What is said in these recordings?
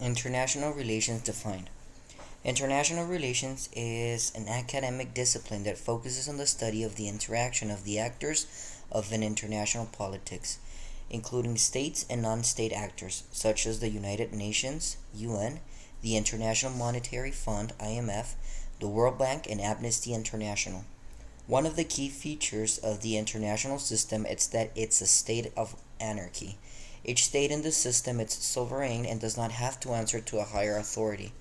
International relations defined. International relations is an academic discipline that focuses on the study of the interaction of the actors of an international politics, including states and non state actors, such as the United Nations, UN, the International Monetary Fund, IMF, the World Bank, and Amnesty International. One of the key features of the international system is that it's a state of anarchy. Each state in the system is sovereign and does not have to answer to a higher authority.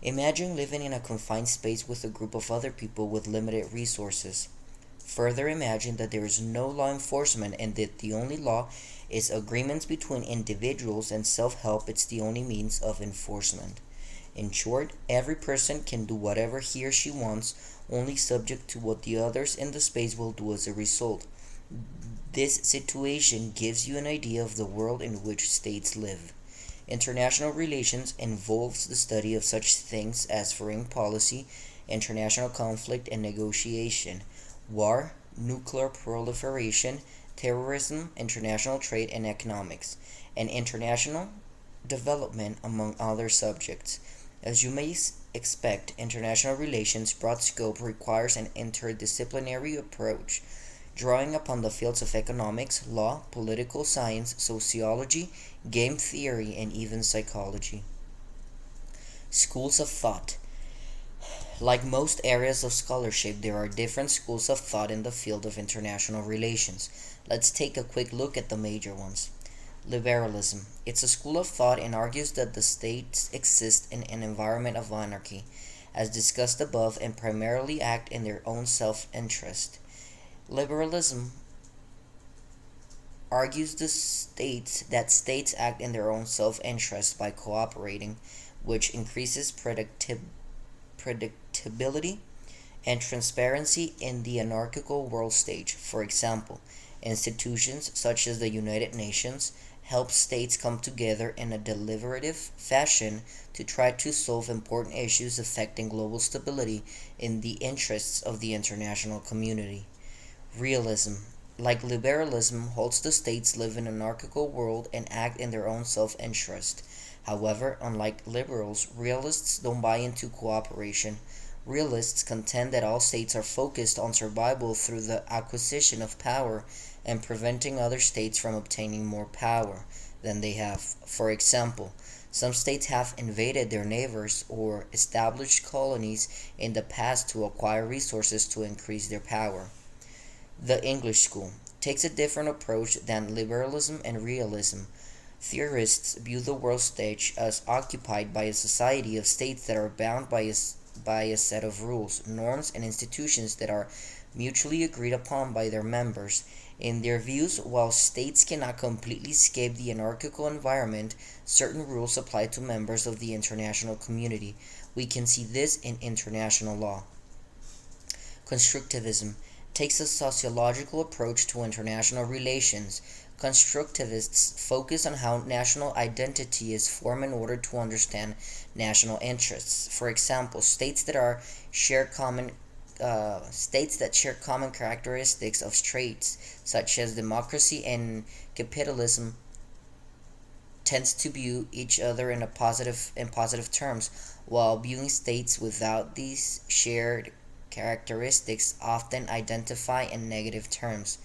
Imagine living in a confined space with a group of other people with limited resources. Further, imagine that there is no law enforcement and that the only law is agreements between individuals and self help is the only means of enforcement. In short, every person can do whatever he or she wants, only subject to what the others in the space will do as a result. This situation gives you an idea of the world in which states live. International relations involves the study of such things as foreign policy, international conflict and negotiation, war, nuclear proliferation, terrorism, international trade and economics, and international development, among other subjects. As you may expect, international relations' broad scope requires an interdisciplinary approach, drawing upon the fields of economics, law, political science, sociology, game theory, and even psychology. Schools of thought. Like most areas of scholarship, there are different schools of thought in the field of international relations. Let's take a quick look at the major ones. Liberalism. It's a school of thought and argues that the states exist in an environment of anarchy, as discussed above, and primarily act in their own self interest. Liberalism argues that states act in their own self interest by cooperating, which increases predictability and transparency in the anarchical world stage. For example, institutions such as the United Nations help states come together in a deliberative fashion to try to solve important issues affecting global stability in the interests of the international community. Realism, like liberalism, holds the states live in an anarchical world and act in their own self interest. However, unlike liberals, realists don't buy into cooperation. Realists contend that all states are focused on survival through the acquisition of power and preventing other states from obtaining more power than they have. For example, some states have invaded their neighbors or established colonies in the past to acquire resources to increase their power. The English school takes a different approach than liberalism and realism. Theorists view the world stage as occupied by a society of states that are bound by a set of rules, norms, and institutions that are mutually agreed upon by their members. In their views, while states cannot completely escape the anarchical environment, certain rules apply to members of the international community. We can see this in international law. Constructivism takes a sociological approach to international relations. Constructivists focus on how national identity is formed in order to understand national interests. For example, states that share common characteristics of traits such as democracy and capitalism tends to view each other in positive terms, while viewing states without these shared characteristics often identify in negative terms.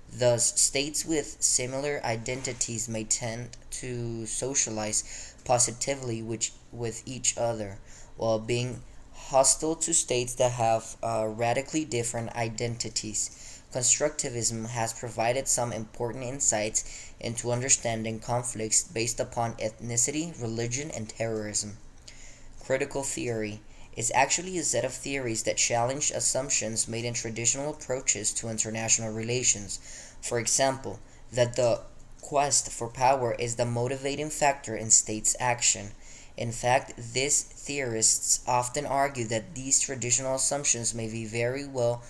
Thus, states with similar identities may tend to socialize positively with each other, while being hostile to states that have radically different identities. Constructivism has provided some important insights into understanding conflicts based upon ethnicity, religion, and terrorism. Critical theory is actually a set of theories that challenge assumptions made in traditional approaches to international relations. For example, that the quest for power is the motivating factor in states' action. In fact, these theorists often argue that these traditional assumptions may very well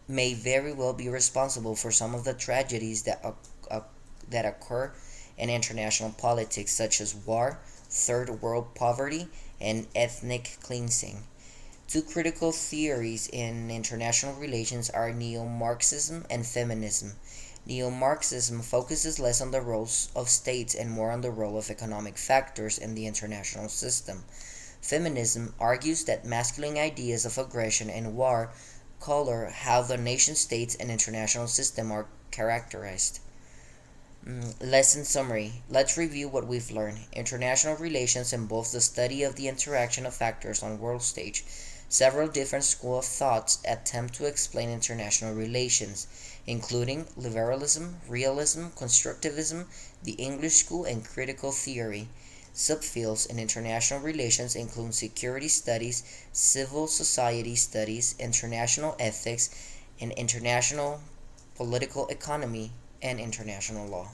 be responsible for some of the tragedies that occur in international politics, such as war, third world poverty, and ethnic cleansing. Two critical theories in international relations are neo Marxism and feminism. Neo-Marxism focuses less on the roles of states and more on the role of economic factors in the international system. Feminism argues that masculine ideas of aggression and war color how the nation states and international system are characterized. Lesson summary. Let's review what we've learned. International relations involves the study of the interaction of factors on world stage. Several different schools of thoughts attempt to explain international relations, including liberalism, realism, constructivism, the English school, and critical theory. Subfields in international relations include security studies, civil society studies, international ethics, and international political economy and international law.